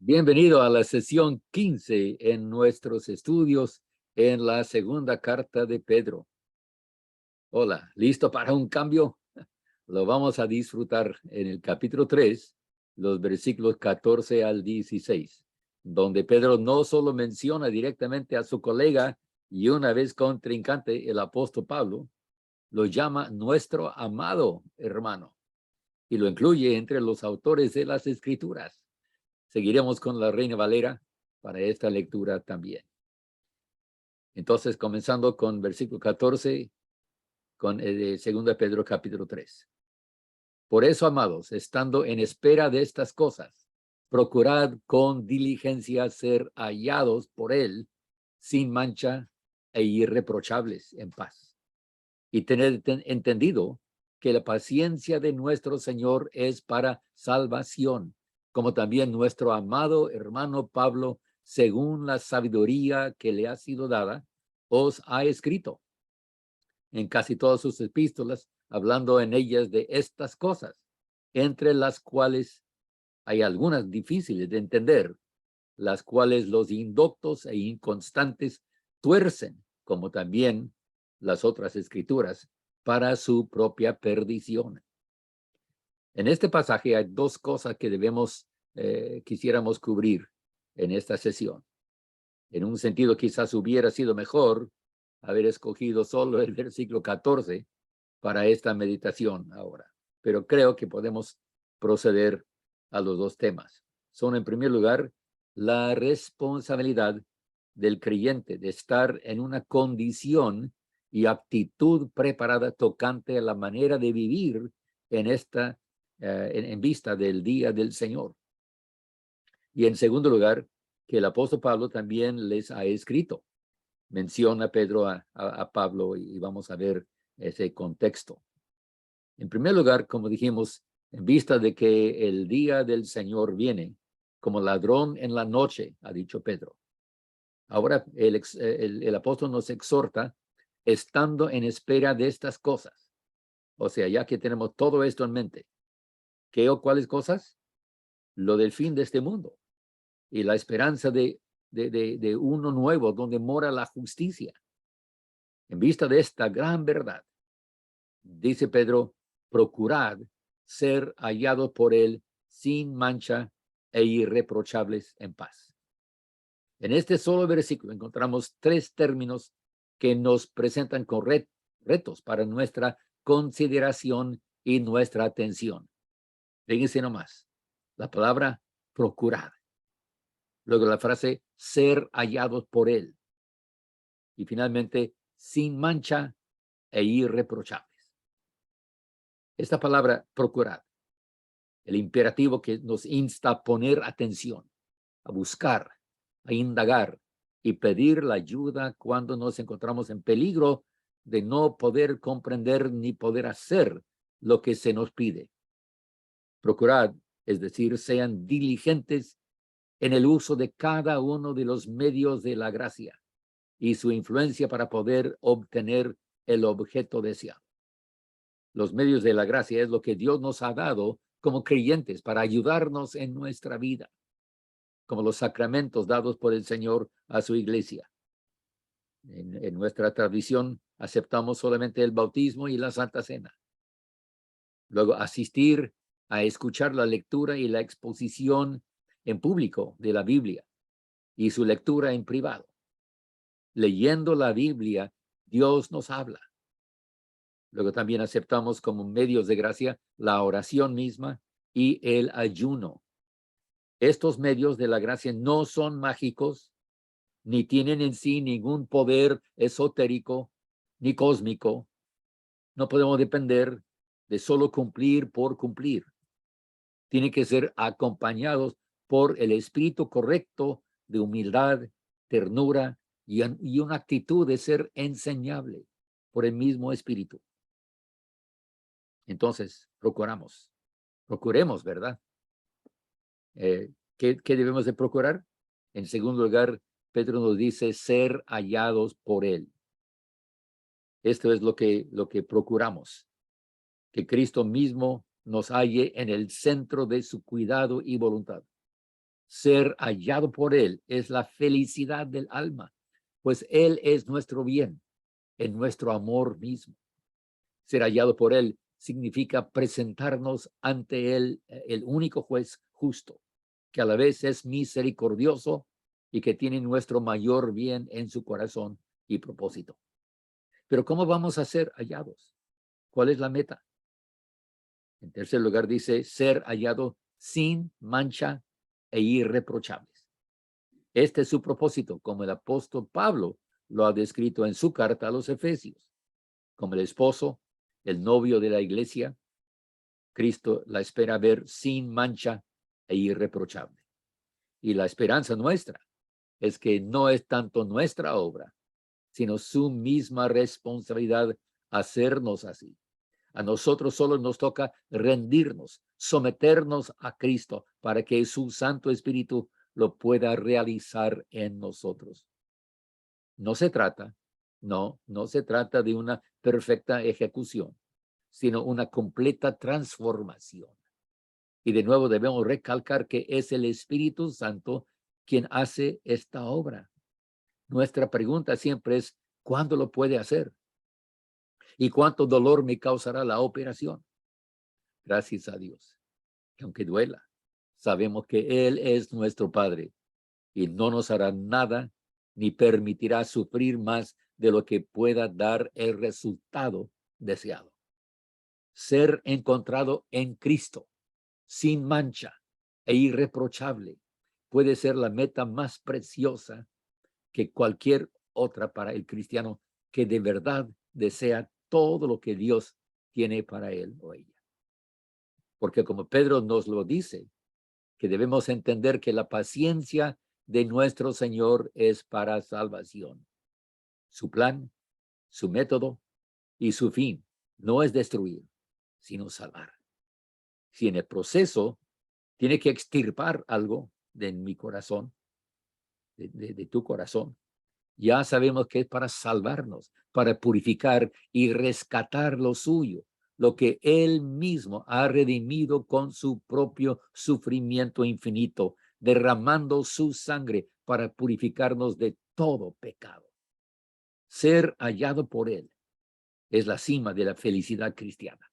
Bienvenido a la sesión 15 en nuestros estudios en la segunda carta de Pedro. Hola, ¿listo para un cambio? Lo vamos a disfrutar en el capítulo 3, los versículos 14 al 16, donde Pedro no solo menciona directamente a su colega y una vez contrincante, el apóstol Pablo, lo llama nuestro amado hermano y lo incluye entre los autores de las Escrituras. Seguiremos con la Reina Valera para esta lectura también. Entonces, comenzando con versículo 14, con de 2 Pedro capítulo 3. Por eso, amados, estando en espera de estas cosas, procurad con diligencia ser hallados por él sin mancha e irreprochables en paz. Y tened entendido que la paciencia de nuestro Señor es para salvación, como también nuestro amado hermano Pablo, según la sabiduría que le ha sido dada, os ha escrito en casi todas sus epístolas, hablando en ellas de estas cosas, entre las cuales hay algunas difíciles de entender, las cuales los indoctos e inconstantes tuercen, como también las otras escrituras, para su propia perdición. En este pasaje hay dos cosas que quisiéramos cubrir en esta sesión. En un sentido, quizás hubiera sido mejor haber escogido solo el versículo 14 para esta meditación ahora, pero creo que podemos proceder a los dos temas. Son, en primer lugar, la responsabilidad del creyente de estar en una condición y actitud preparada tocante a la manera de vivir en vista del día del Señor. Y en segundo lugar, que el apóstol Pablo también les ha escrito. Menciona Pedro a Pablo y vamos a ver ese contexto. En primer lugar, como dijimos, en vista de que el día del Señor viene como ladrón en la noche, ha dicho Pedro. Ahora el apóstol nos exhorta estando en espera de estas cosas. O sea, ya que tenemos todo esto en mente, ¿qué o cuáles cosas? Lo del fin de este mundo y la esperanza de uno nuevo donde mora la justicia. En vista de esta gran verdad, dice Pedro, procurad ser hallados por él sin mancha e irreprochables en paz. En este solo versículo encontramos tres términos que nos presentan con retos para nuestra consideración y nuestra atención. Fíjense nomás, la palabra procurar. Luego la frase ser hallados por él. Y finalmente, sin mancha e irreprochables. Esta palabra procurar, el imperativo que nos insta a poner atención, a buscar, a indagar y pedir la ayuda cuando nos encontramos en peligro de no poder comprender ni poder hacer lo que se nos pide. Procurad, es decir, sean diligentes en el uso de cada uno de los medios de la gracia y su influencia para poder obtener el objeto deseado. Los medios de la gracia es lo que Dios nos ha dado como creyentes para ayudarnos en nuestra vida, como los sacramentos dados por el Señor a su iglesia. En nuestra tradición aceptamos solamente el bautismo y la Santa Cena. Luego asistir a escuchar la lectura y la exposición en público de la Biblia y su lectura en privado. Leyendo la Biblia, Dios nos habla. Luego también aceptamos como medios de gracia la oración misma y el ayuno. Estos medios de la gracia no son mágicos, ni tienen en sí ningún poder esotérico ni cósmico. No podemos depender de solo cumplir por cumplir. Tienen que ser acompañados por el espíritu correcto de humildad, ternura y una actitud de ser enseñable por el mismo espíritu. Entonces, procuremos, ¿verdad? ¿Qué debemos de procurar? En segundo lugar, Pedro nos dice ser hallados por él. Esto es lo que procuramos, que Cristo mismo nos halle en el centro de su cuidado y voluntad. Ser hallado por Él es la felicidad del alma, pues Él es nuestro bien, en nuestro amor mismo. Ser hallado por Él significa presentarnos ante Él, el único juez justo, que a la vez es misericordioso y que tiene nuestro mayor bien en su corazón y propósito. Pero ¿cómo vamos a ser hallados? ¿Cuál es la meta? En tercer lugar dice, ser hallado sin mancha e irreprochables. Este es su propósito, como el apóstol Pablo lo ha descrito en su carta a los Efesios. Como el esposo, el novio de la iglesia, Cristo la espera ver sin mancha e irreprochable. Y la esperanza nuestra es que no es tanto nuestra obra, sino su misma responsabilidad hacernos así. A nosotros solo nos toca rendirnos, someternos a Cristo para que su Santo Espíritu lo pueda realizar en nosotros. No se trata, no se trata de una perfecta ejecución, sino una completa transformación. Y de nuevo debemos recalcar que es el Espíritu Santo quien hace esta obra. Nuestra pregunta siempre es, ¿cuándo lo puede hacer? ¿Y cuánto dolor me causará la operación? Gracias a Dios, que aunque duela, sabemos que Él es nuestro Padre y no nos hará nada ni permitirá sufrir más de lo que pueda dar el resultado deseado. Ser encontrado en Cristo, sin mancha e irreprochable, puede ser la meta más preciosa que cualquier otra para el cristiano que de verdad desea todo lo que Dios tiene para él o ella. Porque como Pedro nos lo dice, que debemos entender que la paciencia de nuestro Señor es para salvación. Su plan, su método y su fin no es destruir, sino salvar. Si en el proceso tiene que extirpar algo de mi corazón, de tu corazón, ya sabemos que es para salvarnos, para purificar y rescatar lo suyo, lo que Él mismo ha redimido con su propio sufrimiento infinito, derramando su sangre para purificarnos de todo pecado. Ser hallado por Él es la cima de la felicidad cristiana,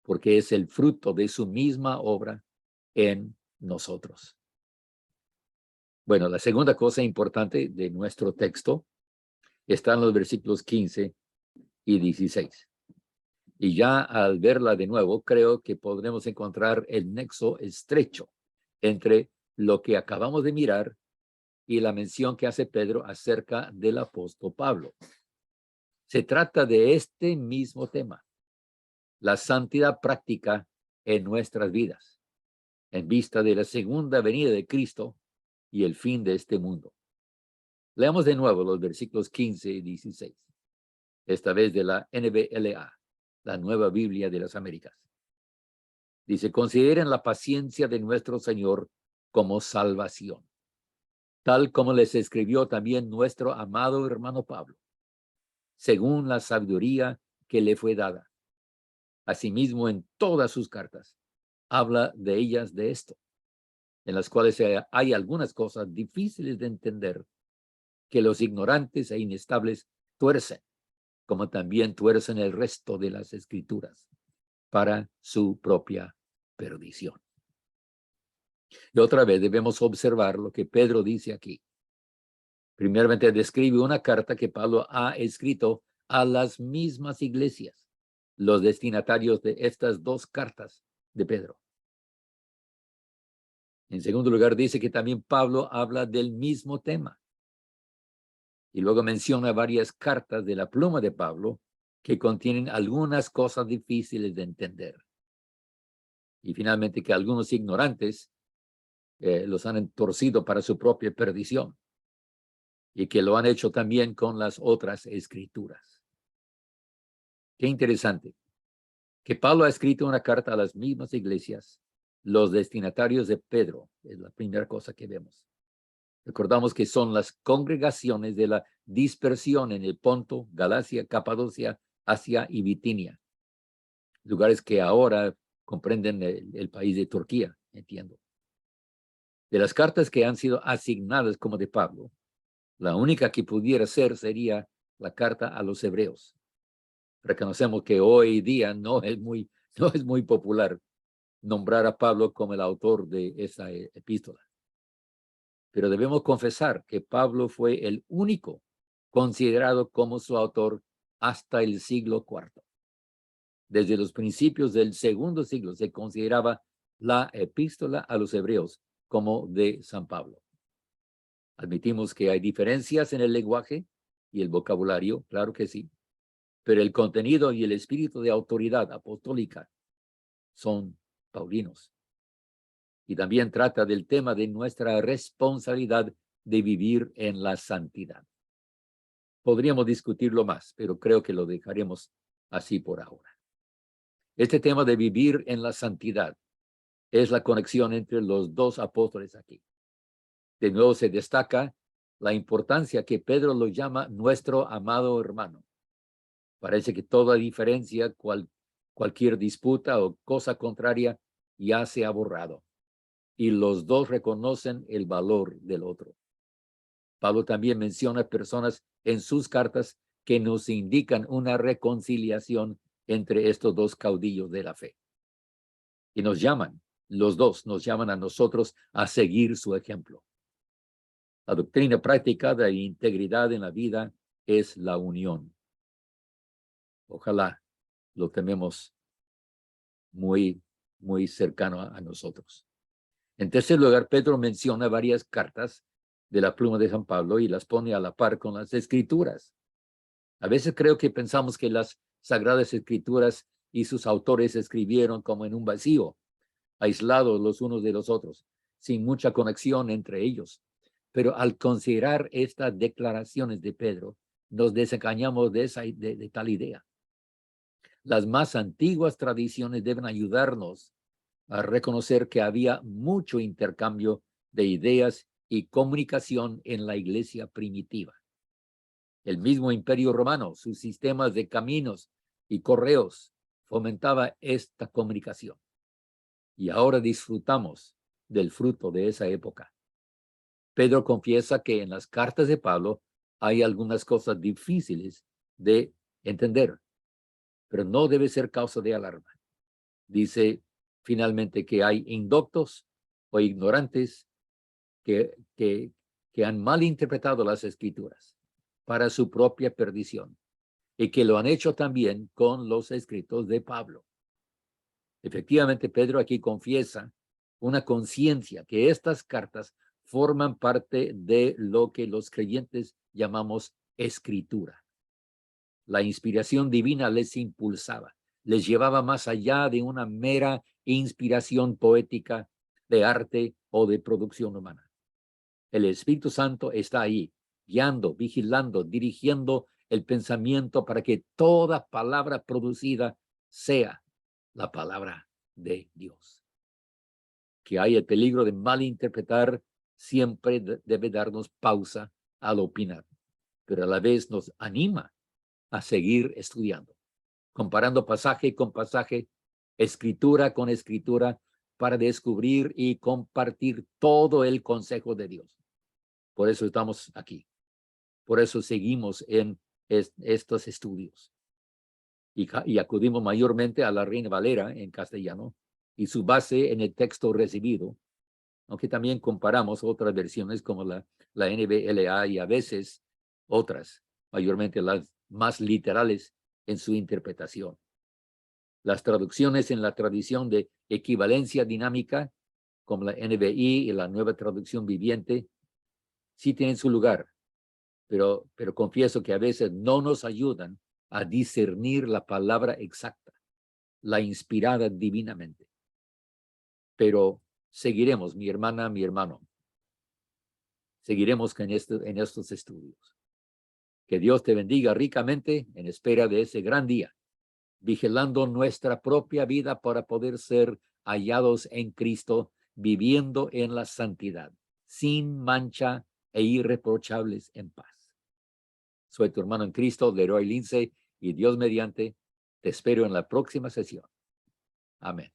porque es el fruto de su misma obra en nosotros. Bueno, la segunda cosa importante de nuestro texto está en los versículos 15 y 16. Y ya al verla de nuevo, creo que podremos encontrar el nexo estrecho entre lo que acabamos de mirar y la mención que hace Pedro acerca del apóstol Pablo. Se trata de este mismo tema, la santidad práctica en nuestras vidas, en vista de la segunda venida de Cristo y el fin de este mundo. Leamos de nuevo los versículos 15 y 16, esta vez de la NBLA, la Nueva Biblia de las Américas. Dice, consideren la paciencia de nuestro Señor como salvación, tal como les escribió también nuestro amado hermano Pablo, según la sabiduría que le fue dada. Asimismo, en todas sus cartas, habla de ellas de esto, en las cuales hay algunas cosas difíciles de entender que los ignorantes e inestables tuercen, como también tuercen el resto de las escrituras para su propia perdición. Y otra vez debemos observar lo que Pedro dice aquí. Primeramente describe una carta que Pablo ha escrito a las mismas iglesias, los destinatarios de estas dos cartas de Pedro. En segundo lugar, dice que también Pablo habla del mismo tema. Y luego menciona varias cartas de la pluma de Pablo que contienen algunas cosas difíciles de entender. Y finalmente que algunos ignorantes los han entorcido para su propia perdición y que lo han hecho también con las otras escrituras. Qué interesante que Pablo ha escrito una carta a las mismas iglesias, los destinatarios de Pedro, es la primera cosa que vemos. Recordamos que son las congregaciones de la dispersión en el Ponto, Galacia, Capadocia, Asia y Bitinia, lugares que ahora comprenden el país de Turquía, entiendo. De las cartas que han sido asignadas como de Pablo, la única que pudiera ser sería la carta a los hebreos. Reconocemos que hoy día no es muy popular nombrar a Pablo como el autor de esa epístola. Pero debemos confesar que Pablo fue el único considerado como su autor hasta el siglo IV. Desde los principios del segundo siglo se consideraba la epístola a los hebreos como de San Pablo. Admitimos que hay diferencias en el lenguaje y el vocabulario, claro que sí, pero el contenido y el espíritu de autoridad apostólica son paulinos. Y también trata del tema de nuestra responsabilidad de vivir en la santidad. Podríamos discutirlo más, pero creo que lo dejaremos así por ahora. Este tema de vivir en la santidad es la conexión entre los dos apóstoles aquí. De nuevo se destaca la importancia que Pedro lo llama nuestro amado hermano. Parece que toda diferencia, cualquier disputa o cosa contraria ya se ha borrado y los dos reconocen el valor del otro. Pablo también menciona personas en sus cartas que nos indican una reconciliación entre estos dos caudillos de la fe. Y los dos nos llaman a nosotros a seguir su ejemplo. La doctrina práctica de integridad en la vida es la unión. Ojalá lo tenemos muy cercano a nosotros. En tercer lugar, Pedro menciona varias cartas de la pluma de San Pablo y las pone a la par con las escrituras. A veces creo que pensamos que las sagradas escrituras y sus autores escribieron como en un vacío, aislados los unos de los otros, sin mucha conexión entre ellos. Pero al considerar estas declaraciones de Pedro, nos desengañamos de tal idea. Las más antiguas tradiciones deben ayudarnos a reconocer que había mucho intercambio de ideas y comunicación en la iglesia primitiva. El mismo Imperio Romano, sus sistemas de caminos y correos fomentaba esta comunicación. Y ahora disfrutamos del fruto de esa época. Pedro confiesa que en las cartas de Pablo hay algunas cosas difíciles de entender, pero no debe ser causa de alarma. Dice finalmente que hay indoctos o ignorantes que han malinterpretado las escrituras para su propia perdición y que lo han hecho también con los escritos de Pablo. Efectivamente, Pedro aquí confiesa una conciencia que estas cartas forman parte de lo que los creyentes llamamos escritura. La inspiración divina les impulsaba, les llevaba más allá de una mera inspiración poética de arte o de producción humana. El Espíritu Santo está ahí, guiando, vigilando, dirigiendo el pensamiento para que toda palabra producida sea la palabra de Dios. Que hay el peligro de malinterpretar siempre debe darnos pausa al opinar, pero a la vez nos anima a seguir estudiando, comparando pasaje con pasaje, escritura con escritura, para descubrir y compartir todo el consejo de Dios. Por eso estamos aquí. Por eso seguimos en estos estudios. Y acudimos mayormente a la Reina Valera en castellano y su base en el texto recibido, aunque también comparamos otras versiones como la NBLA y a veces otras, mayormente las más literales en su interpretación. Las traducciones en la tradición de equivalencia dinámica, como la NBI y la Nueva Traducción Viviente, sí tienen su lugar, pero confieso que a veces no nos ayudan a discernir la palabra exacta, la inspirada divinamente. Pero seguiremos, mi hermana, mi hermano, seguiremos en estos estudios. Que Dios te bendiga ricamente en espera de ese gran día, vigilando nuestra propia vida para poder ser hallados en Cristo, viviendo en la santidad, sin mancha e irreprochables en paz. Soy tu hermano en Cristo, Leroy Lindsay, y Dios mediante, te espero en la próxima sesión. Amén.